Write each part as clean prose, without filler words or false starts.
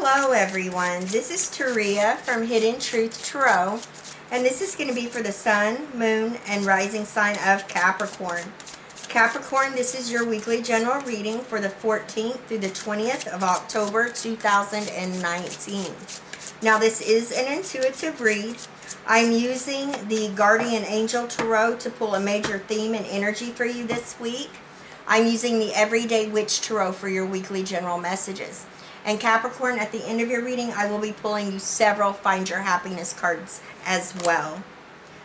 Hello everyone, this is Taria from Hidden Truth Tarot, and this is going to be for the Sun, Moon, and Rising sign of Capricorn. Capricorn, this is your weekly general reading for the 14th through the 20th of October 2019. Now this is an intuitive read. I'm using the Guardian Angel Tarot to pull a major theme and energy for you this week. I'm using the Everyday Witch Tarot for your weekly general messages. And Capricorn, at the end of your reading, I will be pulling you several Find Your Happiness cards as well.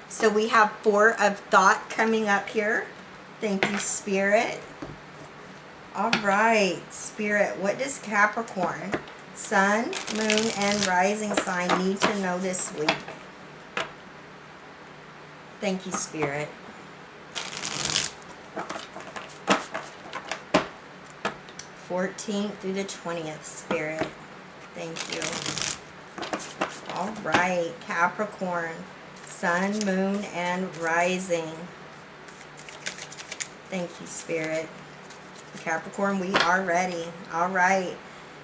So we have Four of Thought coming up here. Thank you, Spirit. All right, Spirit, what does Capricorn, Sun, Moon, and Rising sign need to know this week? Thank you, Spirit. 14th through the 20th, Spirit. Thank you. All right, Capricorn, Sun, Moon, and Rising. Thank you, Spirit. Capricorn, we are ready. All right.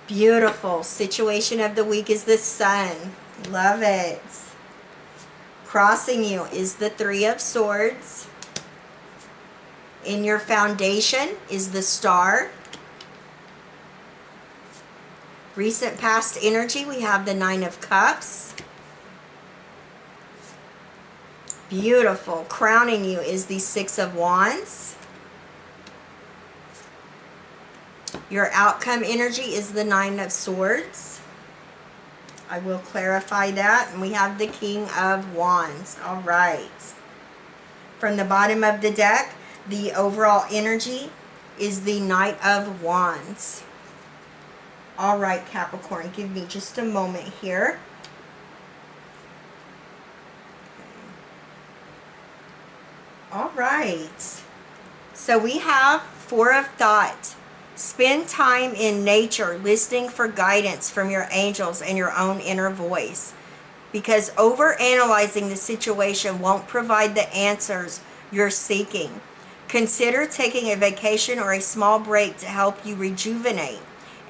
Beautiful. Situation of the week is the Sun. Love it. Crossing you is the Three of Swords. In your foundation is the Star. Recent past energy, we have the Nine of Cups. Beautiful. Crowning you is the Six of Wands. Your outcome energy is the Nine of Swords. I will clarify that. And we have the King of Wands. All right. From the bottom of the deck, the overall energy is the Knight of Wands. All right, Capricorn, give me just a moment here. All right. So we have Four of Thought. Spend time in nature listening for guidance from your angels and your own inner voice. Because overanalyzing the situation won't provide the answers you're seeking. Consider taking a vacation or a small break to help you rejuvenate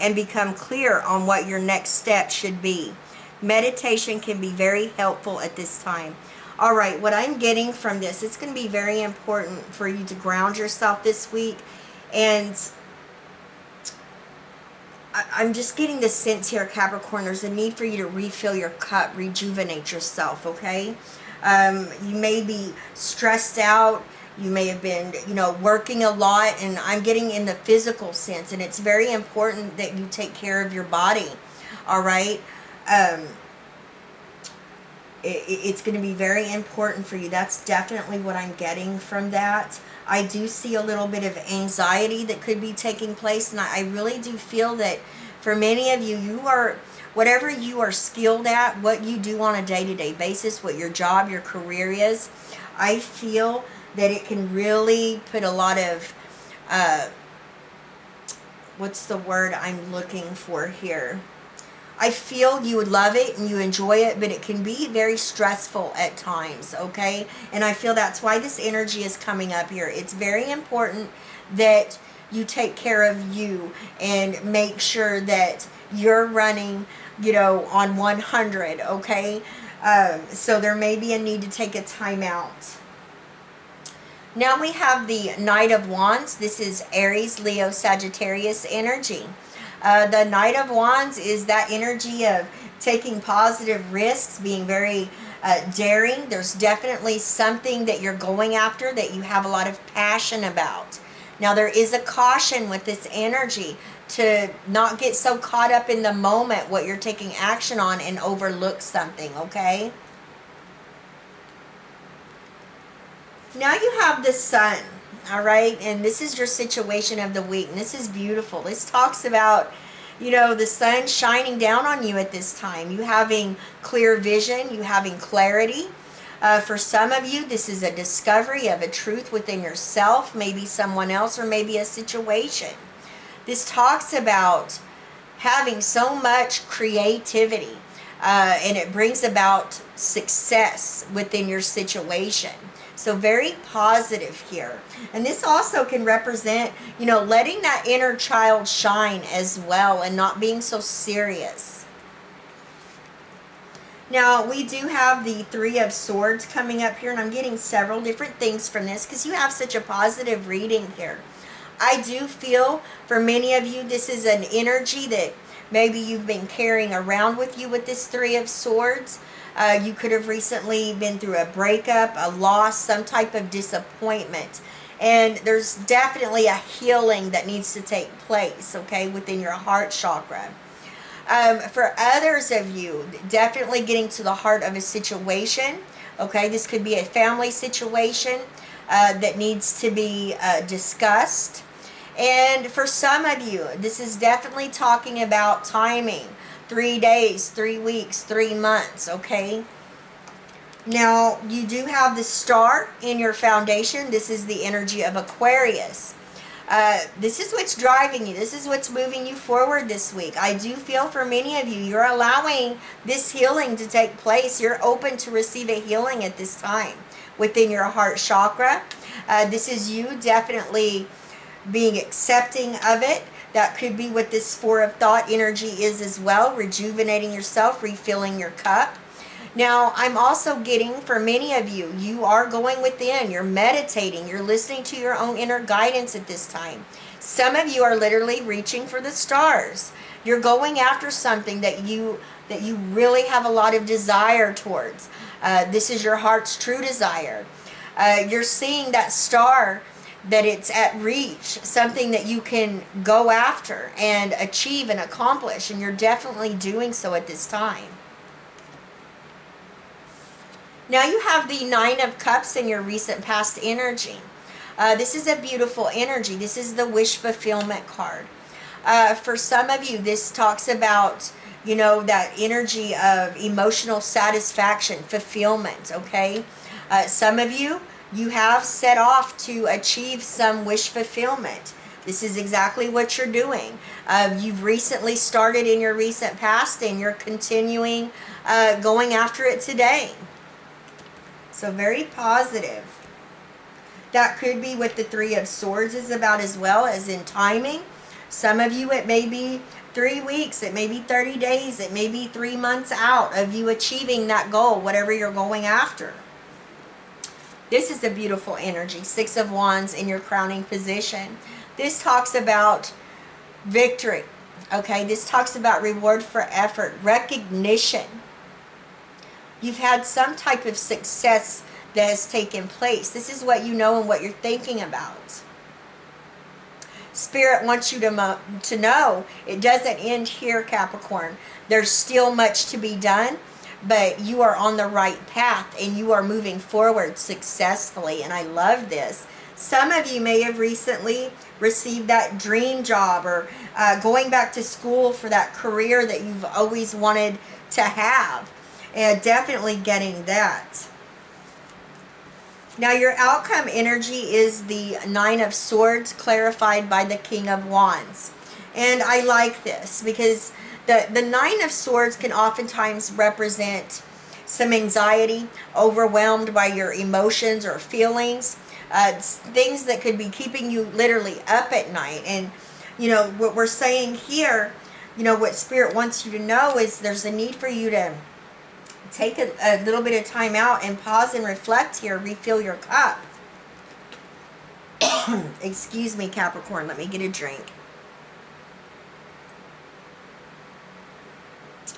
and become clear on what your next step should be. Meditation can be very helpful at this time. All right, what I'm getting from this, it's going to be very important for you to ground yourself this week. And I'm just getting the sense here, Capricorn, there's a need for you to refill your cup, rejuvenate yourself, okay? You may be stressed out. You may have been, working a lot, and I'm getting in the physical sense, and it's very important that you take care of your body, all right? It's going to be very important for you. That's definitely what I'm getting from that. I do see a little bit of anxiety that could be taking place, and I really do feel that for many of you, whatever you are skilled at, what you do on a day-to-day basis, what your job, your career is, I feel that it can really put a lot of, what's the word I'm looking for here? I feel you would love it and you enjoy it, but it can be very stressful at times, okay? And I feel that's why this energy is coming up here. It's very important that you take care of you and make sure that you're running, on 100, okay? So there may be a need to take a time out. Now we have the Knight of Wands. This is Aries, Leo, Sagittarius energy. The Knight of Wands is that energy of taking positive risks, being very daring. There's definitely something that you're going after that you have a lot of passion about. Now there is a caution with this energy to not get so caught up in the moment, what you're taking action on, and overlook something, okay? Now you have the Sun, all right? And this is your situation of the week. And this is beautiful. This talks about, the sun shining down on you at this time. You having clear vision. You having clarity. For some of you, this is a discovery of a truth within yourself, maybe someone else, or maybe a situation. This talks about having so much creativity. And it brings about success within your situation. So very positive here. And this also can represent, letting that inner child shine as well and not being so serious. Now, we do have the Three of Swords coming up here, and I'm getting several different things from this because you have such a positive reading here. I do feel for many of you, this is an energy that maybe you've been carrying around with you with this Three of Swords. You could have recently been through a breakup, a loss, some type of disappointment. And there's definitely a healing that needs to take place, okay, within your heart chakra. For others of you, definitely getting to the heart of a situation. Okay, this could be a family situation that needs to be discussed. And for some of you, this is definitely talking about timing. 3 days, 3 weeks, 3 months, okay? Now, you do have the star in your foundation. This is the energy of Aquarius. This is what's driving you. This is what's moving you forward this week. I do feel for many of you, you're allowing this healing to take place. You're open to receive a healing at this time within your heart chakra. This is you definitely being accepting of it. That could be what this Four of Thought energy is as well. Rejuvenating yourself, refilling your cup. Now, I'm also getting, for many of you, you are going within, you're meditating, you're listening to your own inner guidance at this time. Some of you are literally reaching for the stars. You're going after something that you really have a lot of desire towards. This is your heart's true desire. You're seeing that star, that it's at reach, something that you can go after and achieve and accomplish, and you're definitely doing so at this time. Now you have the Nine of Cups in your recent past energy. This is a beautiful energy. This is the wish fulfillment card. For some of you, this talks about, you know, that energy of emotional satisfaction, fulfillment, okay? Some of you, you have set off to achieve some wish fulfillment. This is exactly what you're doing. You've recently started in your recent past, and you're continuing going after it today. So very positive. That could be what the Three of Swords is about as well, as in timing. Some of you, it may be 3 weeks, it may be 30 days, it may be 3 months out of you achieving that goal, whatever you're going after. This is a beautiful energy. Six of Wands in your crowning position. This talks about victory. Okay, this talks about reward for effort, recognition. You've had some type of success that has taken place. This is what you know and what you're thinking about. Spirit wants you to know it doesn't end here, Capricorn. There's still much to be done, but you are on the right path and you are moving forward successfully, and I love this. Some of you may have recently received that dream job, or going back to school for that career that you've always wanted to have. And definitely getting that. Now your outcome energy is the Nine of Swords clarified by the King of Wands. And I like this because the Nine of Swords can oftentimes represent some anxiety, overwhelmed by your emotions or feelings, things that could be keeping you literally up at night. And you know what we're saying here, you know what Spirit wants you to know is there's a need for you to take a little bit of time out and pause and reflect here, refill your cup. Excuse me, Capricorn, let me get a drink.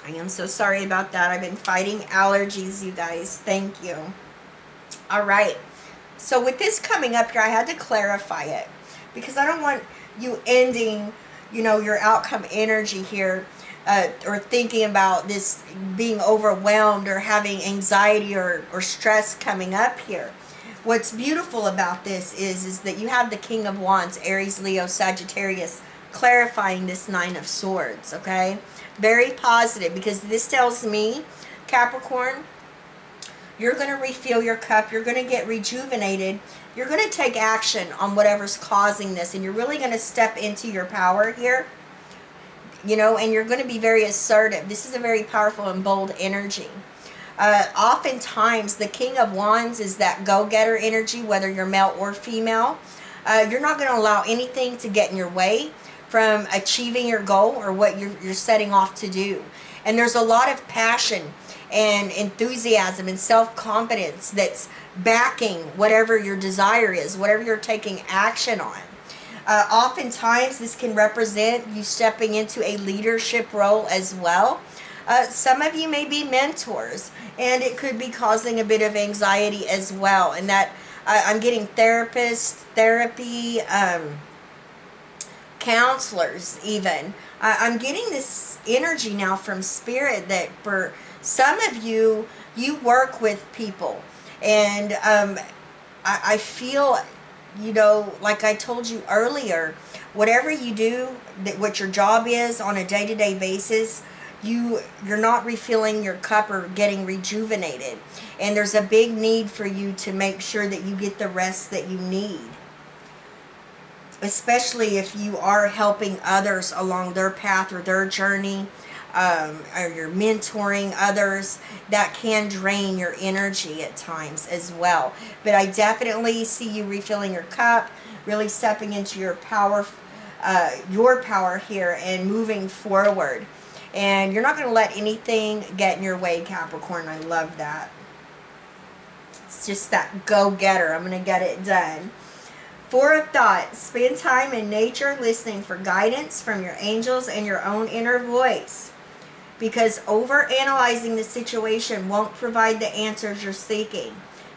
I am so sorry about that. I've been fighting allergies, you guys. Thank you. All right. So with this coming up here, I had to clarify it because I don't want you ending, you know, your outcome energy here or thinking about this being overwhelmed or having anxiety or stress coming up here. What's beautiful about this is that you have the King of Wands, Aries, Leo, Sagittarius, clarifying this Nine of Swords, okay? Very positive, because this tells me, Capricorn, you're going to refill your cup, you're going to get rejuvenated, you're going to take action on whatever's causing this, and you're really going to step into your power here. You know, and you're going to be very assertive. This is a very powerful and bold energy. Oftentimes, the King of Wands is that go-getter energy, whether you're male or female. You're not going to allow anything to get in your way. from achieving your goal or what you're setting off to do. And there's a lot of passion and enthusiasm and self-confidence that's backing whatever your desire is, whatever you're taking action on. Oftentimes this can represent you stepping into a leadership role as well. Some of you may be mentors, and it could be causing a bit of anxiety as well. And that I'm getting therapists, therapy, counselors even. I'm getting this energy now from Spirit that for some of you, you work with people. And I feel, you know, like I told you earlier, whatever you do, what your job is on a day-to-day basis, you're not refilling your cup or getting rejuvenated. And there's a big need for you to make sure that you get the rest that you need. Especially if you are helping others along their path or their journey, or you're mentoring others, that can drain your energy at times as well. But I definitely see you refilling your cup, really stepping into your power here and moving forward. And you're not going to let anything get in your way, Capricorn. I love that. It's just that go-getter. I'm going to get it done. 4 of thought. Spend time in nature listening for guidance from your angels and your own inner voice. Because overanalyzing the situation won't provide the answers you're seeking.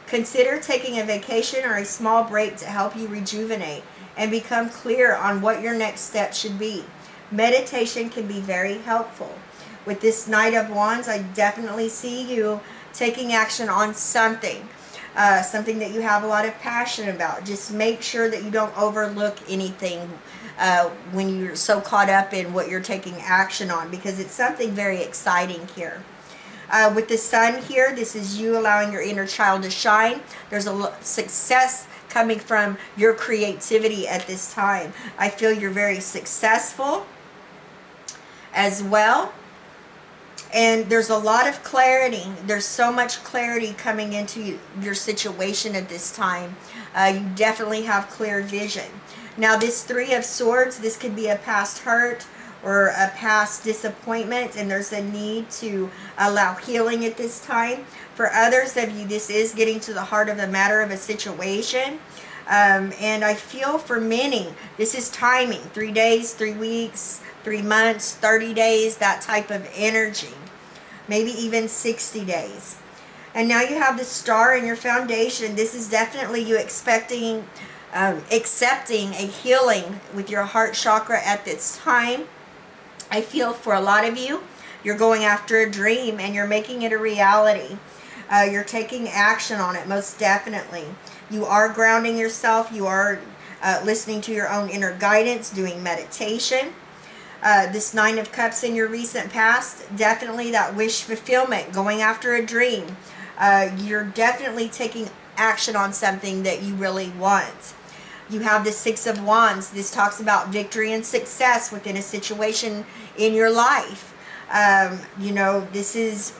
Consider taking a vacation or a small break to help you rejuvenate and become clear on what your next step should be. Meditation can be very helpful. With this Knight of Wands, I definitely see you taking action on something. Something that you have a lot of passion about. Just make sure that you don't overlook anything when you're so caught up in what you're taking action on, because it's something very exciting here. With the Sun here, this is you allowing your inner child to shine. There's a success coming from your creativity at this time. I feel you're very successful as well. And there's a lot of clarity. There's so much clarity coming into your situation at this time. You definitely have clear vision. Now this 3 of Swords, this could be a past hurt or a past disappointment, and there's a need to allow healing at this time. For others of you, this is getting to the heart of the matter of a situation. And I feel for many, this is timing. 3 days, 3 weeks, 3 months, 30 days, that type of energy. Maybe even 60 days. And now you have the Star in your foundation. This is definitely you accepting a healing with your heart chakra at this time. I feel for a lot of you, you're going after a dream and you're making it a reality. You're taking action on it, most definitely. You are grounding yourself. You are listening to your own inner guidance, doing meditation. This 9 of Cups in your recent past, definitely that wish fulfillment, going after a dream. You're definitely taking action on something that you really want. You have the 6 of Wands. This talks about victory and success within a situation in your life. You know, this is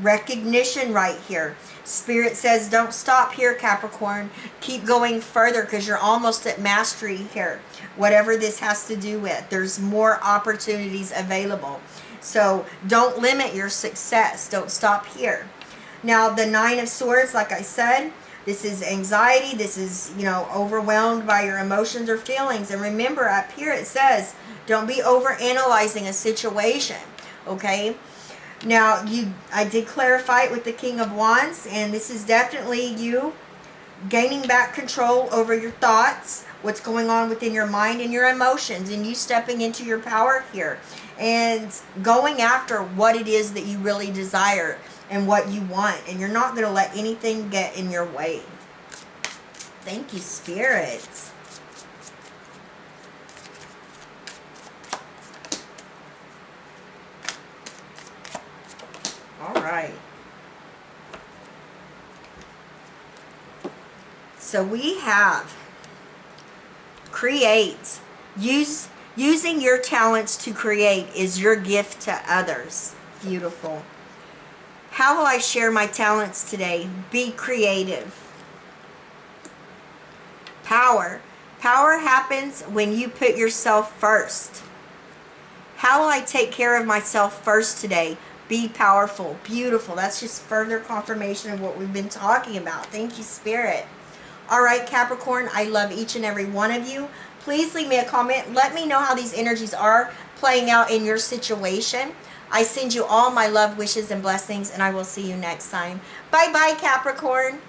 recognition right here. Spirit says don't stop here, Capricorn. Keep going further because you're almost at mastery here. Whatever this has to do with, there's more opportunities available. So don't limit your success. Don't stop here. Now the 9 of Swords, like I said, this is anxiety. This is, you know, overwhelmed by your emotions or feelings. And remember up here it says don't be over analyzing a situation. Okay. Now, I did clarify it with the King of Wands, and this is definitely you gaining back control over your thoughts, what's going on within your mind and your emotions, and you stepping into your power here and going after what it is that you really desire and what you want, and you're not going to let anything get in your way. Thank you, Spirit. All right. So we have create. Using your talents to create is your gift to others. Beautiful. How will I share my talents today? Be creative. Power. Power happens when you put yourself first. How will I take care of myself first today? Be powerful. Beautiful. That's just further confirmation of what we've been talking about. Thank you, Spirit. All right, Capricorn, I love each and every one of you. Please leave me a comment. Let me know how these energies are playing out in your situation. I send you all my love, wishes, and blessings, and I will see you next time. Bye-bye, Capricorn.